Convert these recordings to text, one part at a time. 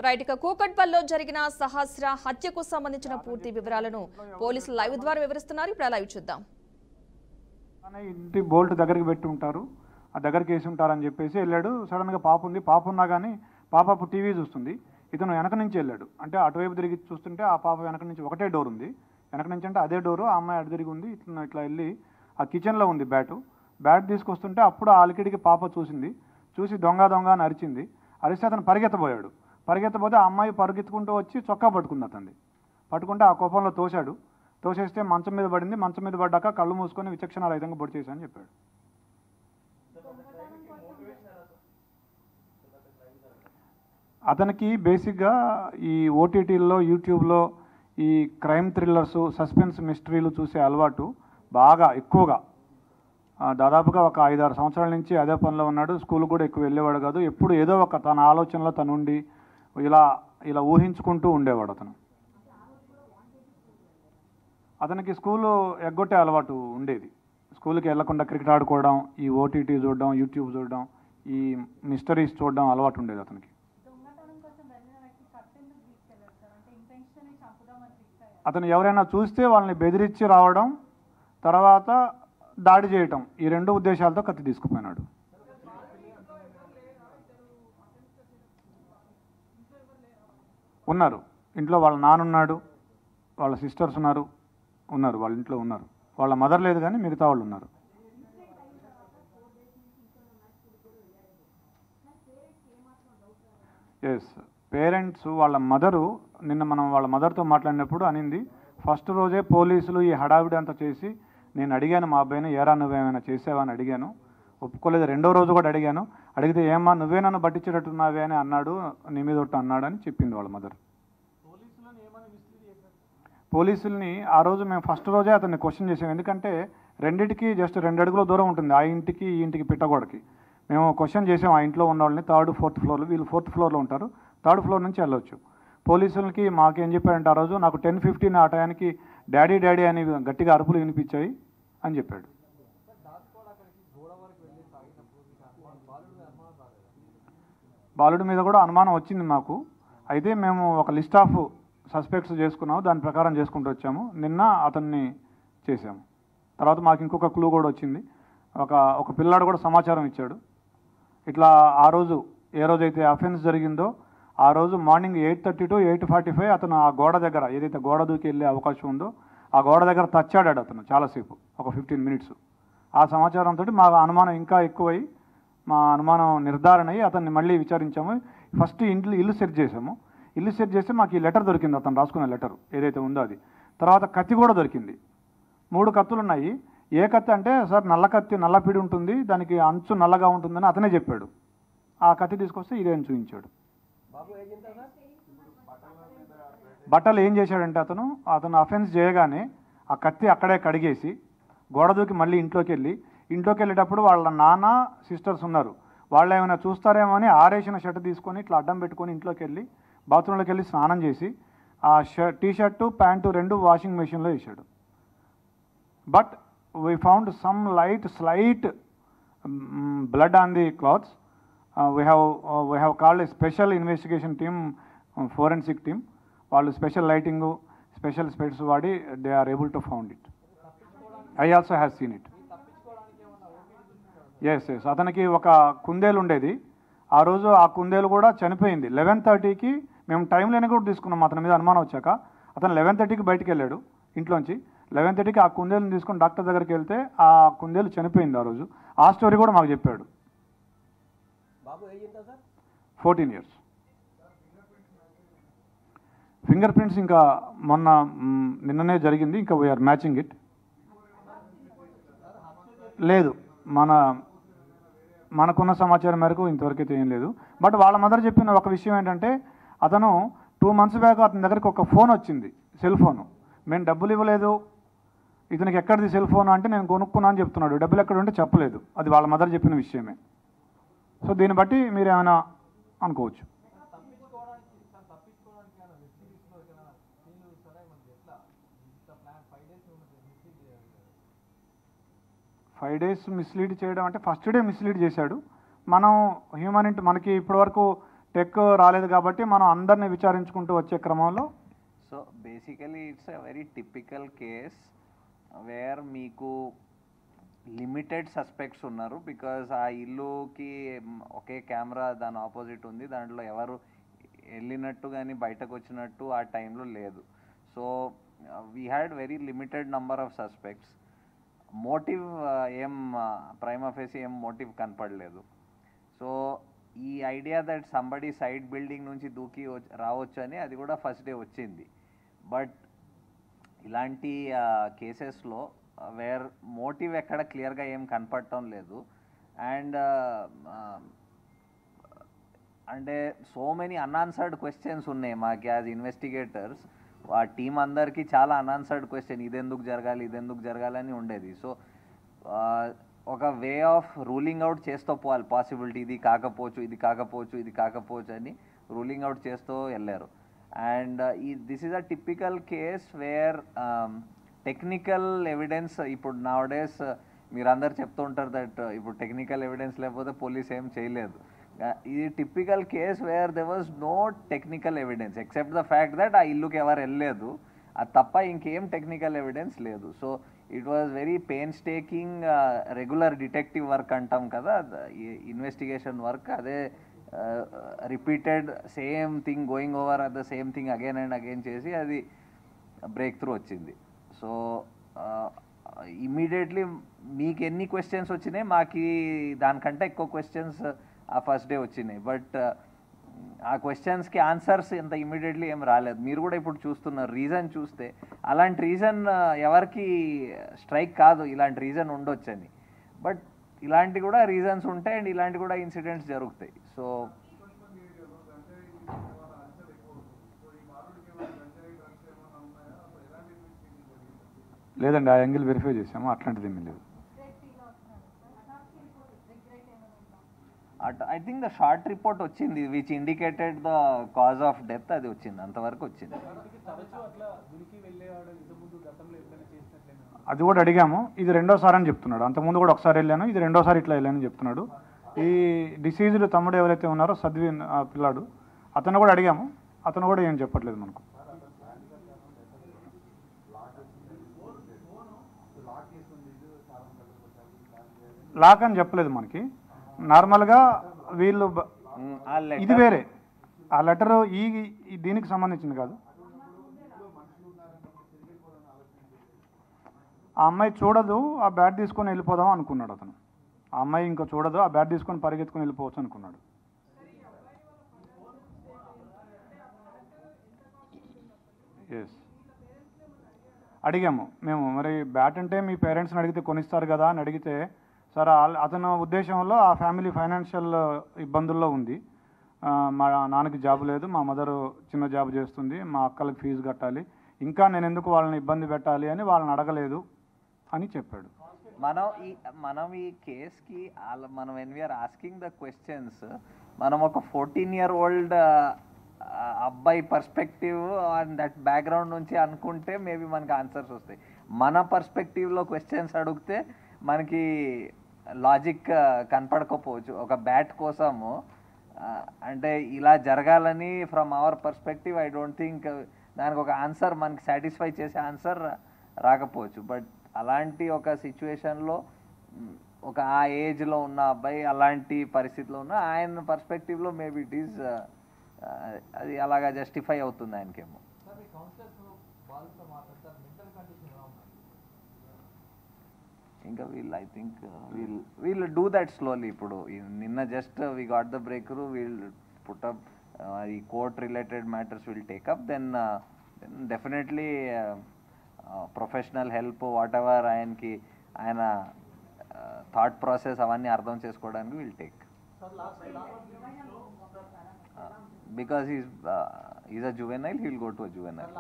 Right ఇక కూకట్పల్లిలో జరిగిన సహస్ర హత్యకు సంబంధించిన పూర్తి వివరాలను పోలీసులు లైవ్ ద్వారా వివరిస్తున్నారు. ఇప్పుడు లైవ్ చూద్దాం. ఇంటి బోల్ట్ దగ్గరికి పెట్టి ఉంటారు, ఆ దగ్గరికి వేసి ఉంటారని చెప్పేసి వెళ్ళాడు. సడన్గా పాప ఉంది, పాప ఉన్నా కానీ పాప టీవీ చూస్తుంది. ఇతను వెనక నుంచి వెళ్ళాడు, అంటే అటువైపు తిరిగి చూస్తుంటే ఆ పాప వెనక నుంచి ఒకటే డోర్ ఉంది, వెనక నుంచి అంటే అదే డోరు, ఆ అమ్మాయి అటు తిరిగి ఉంది. ఇట్లా వెళ్ళి ఆ కిచెన్లో ఉంది బ్యాట్ తీసుకొస్తుంటే అప్పుడు ఆ అలికిడికి పాప చూసి దొంగ అని అరిచింది. అరిస్తే అతను పరిగెత్తబోతే ఆ అమ్మాయి పరిగెత్తుకుంటూ వచ్చి చొక్కా పట్టుకుంది. పట్టుకుంటే ఆ కోపంలో తోసేస్తే మంచం మీద పడింది. మంచం మీద పడ్డాక కళ్ళు మూసుకొని విచక్షణ రహితంగా పొడి చేశానని చెప్పాడు. అతనికి బేసిక్గా ఈ ఓటీటీల్లో యూట్యూబ్లో ఈ క్రైమ్ థ్రిల్లర్స్, సస్పెన్స్ మిస్టరీలు చూసే అలవాటు బాగా ఎక్కువగా, దాదాపుగా ఒక 5-6 సంవత్సరాల నుంచి అదే పనిలో ఉన్నాడు. స్కూల్ కూడా ఎక్కువ వెళ్ళేవాడు కాదు. ఎప్పుడు ఏదో ఒక తన ఆలోచనలో తను ఉండి ఇలా ఊహించుకుంటూ ఉండేవాడు. అతనికి స్కూలు ఎగ్గొట్టే అలవాటు ఉండేది. స్కూల్కి వెళ్లకుండా క్రికెట్ ఆడుకోవడం, ఈ ఓటీటీ చూడడం, యూట్యూబ్ చూడడం, ఈ మిస్టరీస్ చూడడం అలవాటు ఉండేది అతనికి. అతను ఎవరైనా చూస్తే వాళ్ళని బెదిరించి రావడం, తర్వాత దాడి చేయటం, ఈ 2 ఉద్దేశాలతో కత్తి తీసుకుపోయినాడు. ఉన్నారు ఇంట్లో, వాళ్ళ నాన్నున్నాడు, వాళ్ళ సిస్టర్స్ ఉన్నారు, వాళ్ళ ఇంట్లో ఉన్నారు. వాళ్ళ మదర్ లేదు కానీ మిగతా వాళ్ళు ఉన్నారు. ఎస్, పేరెంట్స్ వాళ్ళ మదరు నిన్న మనం వాళ్ళ మదర్తో మాట్లాడినప్పుడు అనింది, ఫస్ట్ రోజే పోలీసులు ఈ హడావిడి అంతా చేసి నేను అడిగాను మా అబ్బాయిని, ఏరా నువ్వేమైనా చేసావా అని అడిగాను, ఒప్పుకోలేదు. 2వ రోజు కూడా అడిగితే ఏమ్మా నువ్వే నన్ను పట్టించేటట్టున్నావే అని అన్నాడు, నీ మీద ఒట్టు అన్నాడు అని చెప్పింది వాళ్ళ మదర్. పోలీసుల్ని ఆ రోజు మేము ఫస్ట్ రోజే అతన్ని క్వశ్చన్ చేసాం. ఎందుకంటే రెండింటికి జస్ట్ 2 అడుగుల దూరం ఉంటుంది, ఆ ఇంటికి ఈ ఇంటికి పిట్టగోడకి. మేము క్వశ్చన్ చేసాం ఆ ఇంట్లో ఉన్న వాళ్ళని, 3rd, 4th ఫ్లోర్లో, వీళ్ళు 4th ఫ్లోర్లో ఉంటారు, 3rd ఫ్లోర్ నుంచి వెళ్ళొచ్చు. పోలీసులకి మాకేం చెప్పారంటే ఆ రోజు నాకు 10:15 ఆ టయానికి డాడీ అని గట్టిగా అరుపులు వినిపించాయి అని చెప్పాడు. బాలుడి మీద కూడా అనుమానం వచ్చింది మాకు. అయితే మేము ఒక లిస్ట్ ఆఫ్ సస్పెక్ట్స్ చేసుకున్నాము, దాని ప్రకారం చేసుకుంటూ వచ్చాము. నిన్న అతన్ని చేసాము. తర్వాత మాకు ఇంకొక క్లూ కూడా వచ్చింది. ఒక పిల్లాడు కూడా సమాచారం ఇచ్చాడు. ఇట్లా ఆ రోజు ఏ రోజైతే అఫెన్స్ జరిగిందో ఆ రోజు మార్నింగ్ 8:30 to 8:45 అతను ఆ గోడ దగ్గర, ఏదైతే గోడ దూకి వెళ్ళే అవకాశం ఉందో ఆ గోడ దగ్గర తచ్చాడాడు అతను చాలాసేపు, ఒక 15 minutes. ఆ సమాచారంతో మా అనుమానం ఇంకా ఎక్కువై, మా అనుమానం నిర్ధారణ అయ్యి అతన్ని మళ్ళీ విచారించాము. ఫస్ట్ ఇల్లు సెర్చ్ చేసాము. ఇల్లు సెర్చ్ చేస్తే మాకు ఈ లెటర్ దొరికింది, అతను రాసుకున్న లెటర్ ఏదైతే ఉందో అది. తర్వాత కత్తి కూడా దొరికింది. 3 కత్తులు ఉన్నాయి. ఏ కత్తి అంటే, సార్ నల్ల కత్తి, నల్లపిడి ఉంటుంది, దానికి అంచు నల్లగా ఉంటుందని అతనే చెప్పాడు. ఆ కత్తి తీసుకొస్తే ఇదే అని చూపించాడు. బట్టలు ఏం చేశాడంటే అతను అఫెన్స్ చేయగానే ఆ కత్తి అక్కడే కడిగేసి గోడ దూకి మళ్ళీ ఇంట్లోకి వెళ్ళేటప్పుడు వాళ్ళ నాన్న సిస్టర్స్ ఉన్నారు, వాళ్ళు ఏమైనా చూస్తారేమో అని ఆరేసిన షర్ట్ తీసుకొని ఇట్లా అడ్డం పెట్టుకొని ఇంట్లోకి వెళ్ళి బాత్రూంలోకి వెళ్ళి స్నానం చేసి ఆ టీషర్టు ప్యాంటు 2 వాషింగ్ మెషిన్లో వేసాడు. But we found some slight blood on the clothes. We have called a special investigation team, forensic team. వాళ్ళు స్పెషల్ లైటింగ్, స్పెషల్ స్పెట్స్ వాడి they are able to found it. I also have seen it. Yes, అతనికి ఒక కుందేలు ఉండేది. ఆ రోజు ఆ కుందేలు కూడా చనిపోయింది. 11:30కి మేము టైం లేని కూడా తీసుకున్నాం అతని మీద అనుమానం వచ్చాక. అతను 11:30కి బయటికి వెళ్ళాడు ఇంట్లోంచి. 11:30కి ఆ కుందేలుని తీసుకొని డాక్టర్ దగ్గరికి వెళ్తే ఆ కుందేలు చనిపోయింది ఆ రోజు. ఆ స్టోరీ కూడా మాకు చెప్పాడు. 14 years. ఫింగర్ ప్రింట్స్ ఇంకా నిన్ననే జరిగింది, ఇంకా వీఆర్ మ్యాచింగ్ ఇట్. లేదు, మనకున్న సమాచారం మేరకు ఇంతవరకు అయితే ఏం లేదు. బట్ వాళ్ళ మదర్ చెప్పిన ఒక విషయం ఏంటంటే, అతను 2 months బ్యాక్ అతని దగ్గరికి ఒక ఫోన్ వచ్చింది, సెల్ ఫోను. మేము డబ్బులు ఇవ్వలేదు, ఇతనికి ఎక్కడిది సెల్ ఫోన్ అంటే నేను కొనుక్కున్నా అని చెప్తున్నాడు. డబ్బులు ఎక్కడ ఉంటే చెప్పలేదు. అది వాళ్ళ మదర్ చెప్పిన విషయమే. సో దీన్ని బట్టి మీరు ఏమైనా అనుకోవచ్చు. 5 days మిస్లీడ్ చేయడం అంటే ఫస్ట్ డే మిస్లీడ్ చేశాడు. మనం మనకి ఇప్పటివరకు టెక్ రాలేదు కాబట్టి మనం అందరినీ విచారించుకుంటూ వచ్చే క్రమంలో so basically it's a very typical case wear మీకు లిమిటెడ్ సస్పెక్ట్స్ ఉన్నారు బికాజ్ ఆ ఇల్లుకి ఒకే కెమెరా దాని ఆపోజిట్ ఉంది, దాంట్లో ఎవరు వెళ్ళినట్టు కానీ బయటకు వచ్చినట్టు ఆ టైంలో లేదు. So we had very limited number of suspects. Motive ఏం ప్రైమా ఫేసి ఏం మోటివ్ కనపడలేదు. సో ఈ idea that somebody side building నుంచి దూకి రావచ్చు అని అది కూడా ఫస్ట్ డే వచ్చింది. బట్ ఇలాంటి కేసెస్లో వేర్ మోటివ్ ఎక్కడ క్లియర్గా ఏం కనపడటం లేదు. అండ్ అంటే సో మెనీ అన్ఆన్సర్డ్ క్వశ్చన్స్ ఉన్నాయి మాకు యాజ్ ఇన్వెస్టిగేటర్స్. ఆ టీం అందరికీ చాలా అన్ఆన్సర్డ్ క్వశ్చన్, ఇదెందుకు జరగాలని ఉండేది. సో ఒక వే ఆఫ్ రూలింగ్ అవుట్ చేస్తూ పోవాలి పాసిబిలిటీ, ఇది కాకపోవచ్చు అని రూలింగ్ అవుట్ చేస్తూ వెళ్ళారు. And this is a typical case wear technical evidence ఇప్పుడు నౌడేస్ మీరందరూ చెప్తూ ఉంటారు దట్ ఇప్పుడు టెక్నికల్ ఎవిడెన్స్ లేకపోతే పోలీస్ ఏం చేయలేదు. ఇది typical case where there was no technical evidence except the fact that ఆ ఇల్లుకి ఎవరు వెళ్ళలేదు, అది తప్ప ఇంకేం టెక్నికల్ ఎవిడెన్స్ లేదు. So it was very painstaking regular detective work అంటాం కదా, ఇన్వెస్టిగేషన్ వర్క్, అదే repeated same thing going over the same thing again and again చేసి అది బ్రేక్ త్రూ వచ్చింది. సో ఇమ్మీడియట్లీ మీకు ఎన్ని క్వశ్చన్స్ వచ్చినాయి, మాకు దానికంటే ఎక్కువ క్వశ్చన్స్ ఆ ఫస్ట్ డే వచ్చినాయి. బట్ ఆ క్వశ్చన్స్కి ఆన్సర్స్ ఇంత ఇమ్మీడియట్లీ ఏం రాలేదు. మీరు కూడా ఇప్పుడు చూస్తున్నారు, రీజన్ చూస్తే అలాంటి రీజన్ ఎవరికి స్ట్రైక్ కాదు, ఇలాంటి రీజన్ ఉండొచ్చని. బట్ ఇలాంటి కూడా రీజన్స్ ఉంటాయి అండ్ ఇలాంటి కూడా ఇన్సిడెంట్స్ జరుగుతాయి. సో లేదండి, ఆ యాంగిల్ వెరిఫై చేసాము, అట్లాంటిది ఏమీ లేదు. I think the short report వచ్చింది which indicated the cause of death, అది వచ్చింది, అంతవరకు వచ్చింది. అది కూడా అడిగాము, ఇది రెండోసారి అని చెప్తున్నాడు. అంతకుముందు కూడా ఒకసారి వెళ్ళాను, ఇది రెండోసారి ఇట్లా వెళ్ళానని చెప్తున్నాడు. ఈ డిసీజ్డ్ తమ్ముడు ఎవరైతే ఉన్నారో సద్విన్ ఆ పిల్లాడు, అతను కూడా అడిగాము, అతను కూడా ఏం చెప్పట్లేదు మనకు. లాక్ అని చెప్పలేదు మనకి. నార్మల్గా వీళ్ళు ఇది వేరే, ఆ లెటర్ ఈ దీనికి సంబంధించింది కాదు. ఆ అమ్మాయి చూడదు, ఆ బ్యాట్ తీసుకొని వెళ్ళిపోదాం అనుకున్నాడు అతను. ఆ అమ్మాయి ఇంకా చూడదు, ఆ బ్యాట్ తీసుకొని పరిగెత్తుకొని వెళ్ళిపోవచ్చు అనుకున్నాడు. ఎస్, అడిగాము మేము, మరి బ్యాట్ అంటే మీ పేరెంట్స్ని అడిగితే కొనిస్తారు కదా అని అడిగితే, సార్ అతను ఉద్దేశంలో ఆ ఫ్యామిలీ ఫైనాన్షియల్ ఇబ్బందుల్లో ఉంది, మా నాన్నకి జాబ్ లేదు, మా మదరు చిన్న జాబ్ చేస్తుంది, మా అక్కలకి ఫీజు కట్టాలి, ఇంకా నేను ఎందుకు వాళ్ళని ఇబ్బంది పెట్టాలి అని వాళ్ళని అడగలేదు అని చెప్పాడు. మనం ఈ కేస్కి మనం when we are asking the questions, మనం ఒక 14-year-old అబ్బాయి పర్స్పెక్టివ్ అండ్ దట్ బ్యాక్గ్రౌండ్ నుంచి అనుకుంటే మేబీ మనకి ఆన్సర్స్ వస్తాయి. మన పర్స్పెక్టివ్లో క్వశ్చన్స్ అడిగితే మనకి లాజిక్ కనపడకపోవచ్చు. ఒక బ్యాట్ కోసము అంటే ఇలా జరగాలని from our perspective I don't think దానికి ఒక ఆన్సర్ మనకి సాటిస్ఫై చేసే ఆన్సర్ రాకపోవచ్చు. బట్ అలాంటి ఒక సిచ్యువేషన్లో ఒక ఆ ఏజ్లో ఉన్న అబ్బాయి అలాంటి పరిస్థితిలో ఉన్న ఆయన పర్స్పెక్టివ్లో మేబీ ఇట్ ఈజ్ అది అలాగా జస్టిఫై అవుతుంది ఆయనకేమో. ఇంకా I think we'll do that slowly. ఇప్పుడు నిన్న just we got the breakthrough, we'll put up ఈ court related matters will take up, then definitely professional help whatever ఆయనకి ఆయన థాట్ ప్రాసెస్ అవన్నీ అర్థం చేసుకోవడానికి will take. Because he's a juvenile, he will go to a juvenile.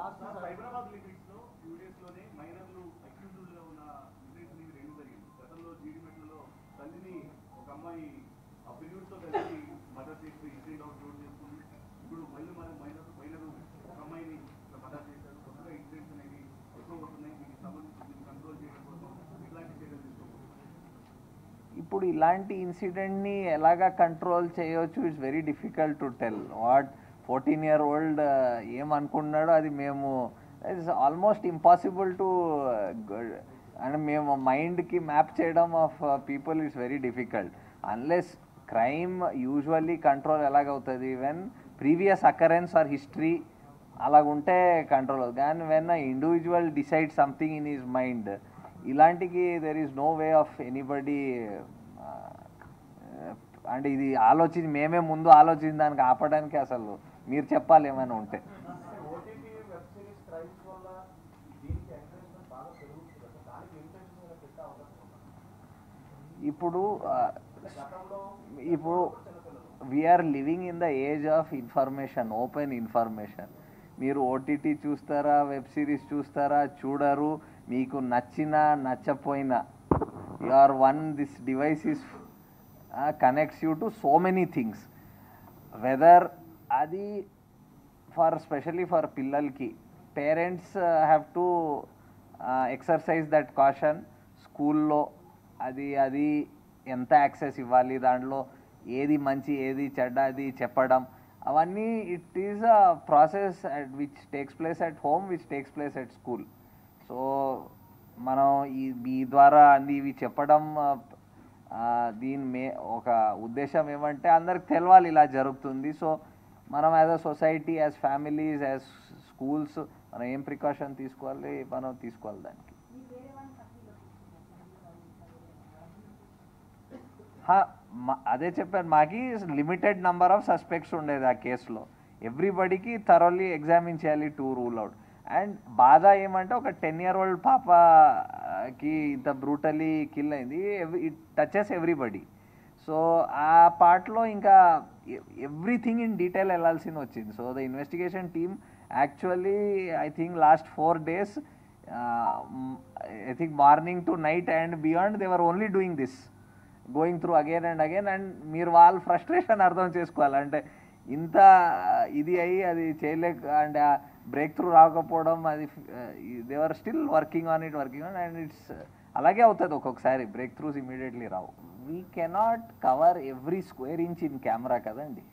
ఇప్పుడు ఇలాంటి ఇన్సిడెంట్ని ఎలాగా control చేయవచ్చు, it's very difficult to tell. What 14-year-old ఏమనుకున్నాడో అది మేము it's almost impossible to and మేము మైండ్కి మ్యాప్ చేయడం of people it's very difficult. Unless crime usually control ఎలాగవుతుంది when previous occurrence or history అలాగుంటే కంట్రోల్ అవుతుంది. కానీ when individual decide something in his mind, ఇలాంటికి there is no way of anybody అంటే ఇది మేమే ముందు ఆలోచించి దానికి ఆపడానికి అసలు మీరు చెప్పాలి ఏమైనా ఉంటే. ఇప్పుడు we're living in the age of information, open information. మీరు ఓటీటీ చూస్తారా, వెబ్ సిరీస్ చూస్తారా, చూడరు, మీకు నచ్చినా నచ్చపోయినా this device is connects you to so many things. Whether అది స్పెషల్లీ ఫర్ పిల్లలకి parents have to exercise that caution. స్కూల్లో అది ఎంత యాక్సెస్ ఇవ్వాలి, దాంట్లో ఏది మంచి ఏది చెడ్డ అది చెప్పడం, అవన్నీ it is a process which takes place at home, which takes place at school. So మనం ఈ ద్వారా ఇవి చెప్పడం ఒక ఉద్దేశం ఏమంటే అందరికి తెలవాలి ఇలా జరుగుతుంది. సో మనం as a society, as families, as schools మనం ఏం ప్రికాషన్ తీసుకోవాలి మనం తీసుకోవాలి దానికి. అదే చెప్పాను, మాకి లిమిటెడ్ నెంబర్ ఆఫ్ సస్పెక్ట్స్ ఉండేది ఆ కేసులో. ఎవ్రీబడికి థరోలీ ఎగ్జామిన్ చేయాలి టు రూల్ అవుట్. అండ్ బాధ ఏమంటే ఒక 10-year-old పాపకి ఇంత బ్రూటలీ కిల్ అయింది. It touches everybody. సో ఆ పార్ట్లో ఇంకా ఎవ్రీథింగ్ ఇన్ డీటెయిల్ వెళ్ళాల్సి వచ్చింది. So the investigation team actually I think last 4 days I think morning to night and beyond they were only doing this, going through again and again. And మీరు వాళ్ళ frustration అర్థం చేసుకోవాలి. అంటే ఇంత ఇది అయ్యి అది చేయలేక అండ్ బ్రేక్ త్రూ రాకపోవడం, అది they're still working on and it's అలాగే అవుతుంది. ఒక్కొక్కసారి బ్రేక్ త్రూస్ ఇమీడియట్లీ రావు. We cannot cover every square inch in camera కదండి.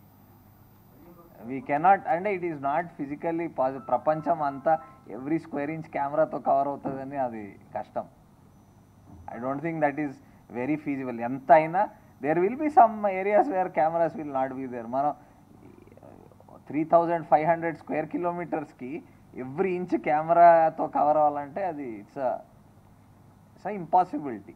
వీ కెనాట్, అంటే it is not physically possible. ప్రపంచం అంతా ఎవ్రీ స్క్వేర్ ఇంచ్ కెమెరాతో కవర్ అవుతుందని అది కష్టం. I don't think that is very feasible. ఎంత అయినా there will be some areas where cameras will not be there. మనం 3,500 square kilometers ఎవ్రీ ఇంచ్ కెమెరాతో కవర్ అవ్వాలంటే అది it's impossibility.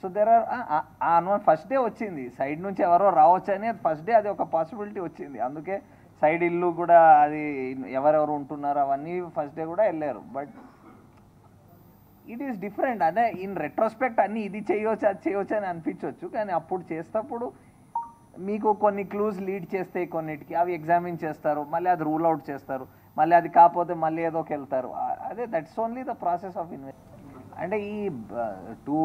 So there are first day వచ్చింది, సైడ్ నుంచి ఎవరో రావచ్చు అని ఫస్ట్ డే అది ఒక పాసిబిలిటీ వచ్చింది. అందుకే సైడ్ ఇల్లు కూడా అది ఎవరెవరు ఉంటున్నారు అవన్నీ ఫస్ట్ డే కూడా వెళ్ళారు. But it is different. అదే ఇన్ రెట్రోస్పెక్ట్ అన్నీ ఇది చేయవచ్చు అది చేయవచ్చు అని అనిపించవచ్చు, కానీ అప్పుడు చేసేటప్పుడు మీకు కొన్ని క్లూస్ లీడ్ చేస్తాయి కొన్నిటికి, అవి ఎగ్జామిన్ చేస్తారు, మళ్ళీ అది రూల్ అవుట్ చేస్తారు, మళ్ళీ అది కాకపోతే మళ్ళీ ఏదోకి వెళ్తారు. అదే that's only the process of invest. అంటే ఈ టు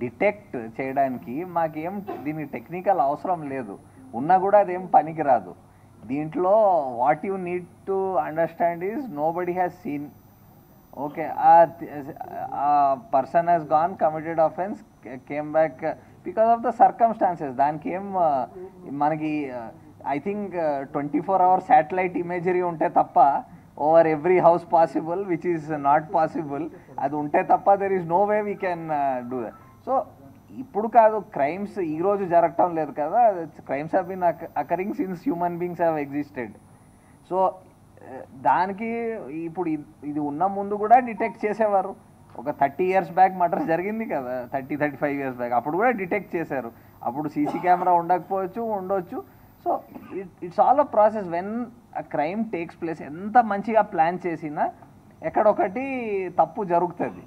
డిటెక్ట్ చేయడానికి మాకేం దీనికి టెక్నికల్ అవసరం లేదు, ఉన్నా కూడా అదేం పనికిరాదు. దీంట్లో what you need to understand is nobody has seen. Okay, ఆ person has gone, committed offence, came back because of the circumstances. దానికి ఏం మనకి I think 24 hours satellite imagery ఉంటే తప్ప over every house possible, which is not possible. అది ఉంటే తప్ప there is no way we can do that. So ఇప్పుడు కాదు, క్రైమ్స్ ఈరోజు జరగటం లేదు కదా, crimes have been occurring since human beings have existed. So దానికి ఇప్పుడు ఇది ఉన్న ముందు కూడా డిటెక్ట్ చేసేవారు. ఒక 30 years బ్యాక్ మర్డర్స్ జరిగింది కదా, 35 years బ్యాక్, అప్పుడు కూడా డిటెక్ట్ చేశారు. అప్పుడు సీసీ కెమెరా ఉండొచ్చు. So it's all a process. When a crime takes place, ఎంత మంచిగా ప్లాన్ చేసినా ఎక్కడొకటి తప్పు జరుగుతుంది.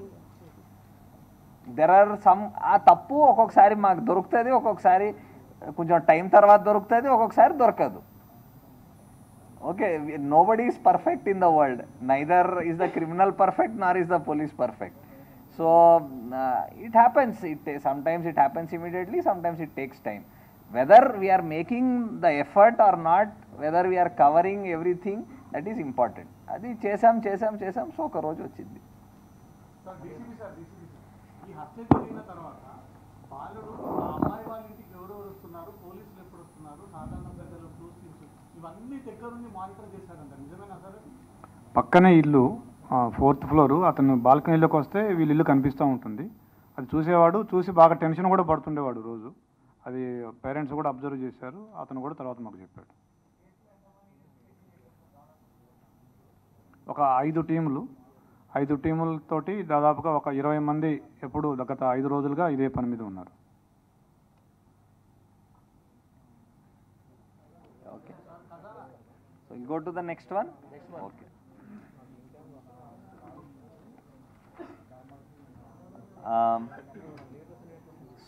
దెర్ ఆర్ సమ్, ఆ తప్పు ఒక్కొక్కసారి మాకు దొరుకుతుంది, ఒక్కొక్కసారి కొంచెం టైం తర్వాత దొరుకుతుంది, ఒక్కొక్కసారి దొరకదు. Okay, nobody is perfect in the world, neither is the criminal perfect Nar is the police perfect. So it happens, sometimes it happens immediately, sometimes it takes time. Whether we are making the effort or not, whether we are covering everything, that is important. అది చేసాం so ఒక రోజు వచ్చింది. ఈ హత్య జరిగిన తర్వాత బాలుడు ఆ అమ్మాయి వాళ్ళ ఇంటికి ఎవరెవరు వస్తున్నారు, పోలీసులు ఎప్పుడు వస్తున్నారు, సాధారణ ప్రజలు చూసి ఇవన్నీ దగ్గర నుండి మానిటర్ చేశారంట, నిజమేనా సార్? పక్కనే ఇల్లు 4th ఫ్లోరు, అతను బాల్కనీలోకి వస్తే వీళ్ళ ఇల్లు కనిపిస్తూ ఉంటుంది. అది చూసేవాడు, చూసి బాగా టెన్షన్ కూడా పడుతుండేవాడు రోజు. అది పేరెంట్స్ కూడా అబ్జర్వ్ చేశారు, అతను కూడా తర్వాత మాకు చెప్పాడు. ఒక 5 టీములతోటి దాదాపుగా ఒక 20 మంది ఎప్పుడు గత 5 రోజులుగా ఇదే పని మీద ఉన్నారు. Okay, so will go to the next one. Okay,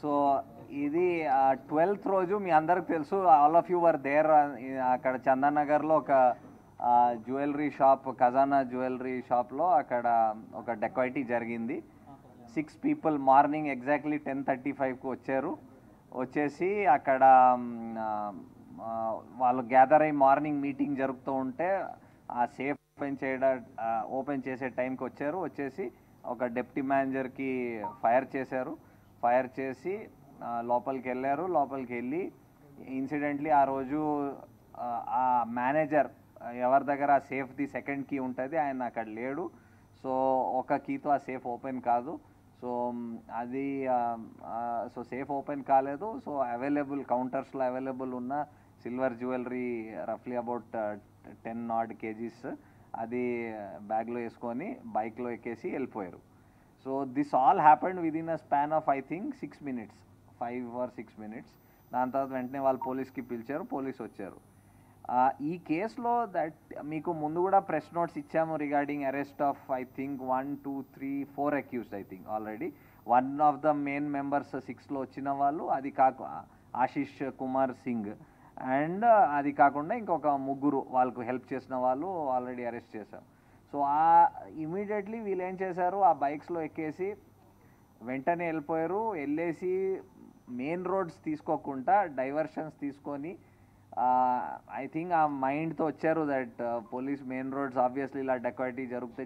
so ఇది 12th రోజు మీ అందరికి తెలుసు, all of you were there. అక్కడ చందానగర్లో ఒక జ్యువెలరీ షాప్, ఖజానా జ్యువెలరీ షాప్లో అక్కడ ఒక డెకాయిటీ జరిగింది. 6 people మార్నింగ్ ఎగ్జాక్ట్లీ 10:35కు వచ్చేసి అక్కడ వాళ్ళు గ్యాదర్ అయ్యి మార్నింగ్ మీటింగ్ జరుపుతూ ఉంటే ఆ సేఫ్ ఓపెన్ చేసే టైంకి వచ్చేసి ఒక డెప్యూటీ మేనేజర్కి ఫైర్ చేసి లోపలికి వెళ్ళి ఇన్సిడెంట్లీ ఆ రోజు ఆ మేనేజర్ ఎవరి దగ్గర ఆ సేఫ్ది సెకండ్ కీ ఉంటుంది, ఆయన అక్కడ లేడు. సో ఒక కీతో ఆ సేఫ్ ఓపెన్ కాదు. సో అది సో సేఫ్ ఓపెన్ కాలేదు. సో కౌంటర్స్లో అవైలబుల్ ఉన్న సిల్వర్ జ్యువెలరీ రఫ్లీ అబౌట్ 10 odd kgs అది బ్యాగ్లో వేసుకొని బైక్లో ఎక్కేసి వెళ్ళిపోయారు. So this all happened within a span of I think 6 minutes, 5 or 6 minutes. దాని తర్వాత వెంటనే వాళ్ళు పోలీస్కి పిలిచారు, పోలీస్ వచ్చారు. ఈ కేసులో మీకు ముందు కూడా ప్రెస్ నోట్స్ ఇచ్చాము regarding arrest of I think 1, 2, 3, 4 accused. I think already one of the main members 6లో వచ్చిన వాళ్ళు, అది ఆశీష్ కుమార్ సింగ్, అండ్ అది కాకుండా ఇంకొక 3 వాళ్ళకు హెల్ప్ చేసిన వాళ్ళు ఆల్రెడీ అరెస్ట్ చేశారు. సో ఇమీడియట్లీ వీళ్ళు ఏం చేశారు, ఆ బైక్స్లో ఎక్కేసి వెంటనే వెళ్ళేసి మెయిన్ రోడ్స్ తీసుకోకుండా డైవర్షన్స్ తీసుకొని ఐ థింక్ ఆ మైండ్తో వచ్చారు that police main roads obviously ఇలా డెకాయిటీ జరిగితే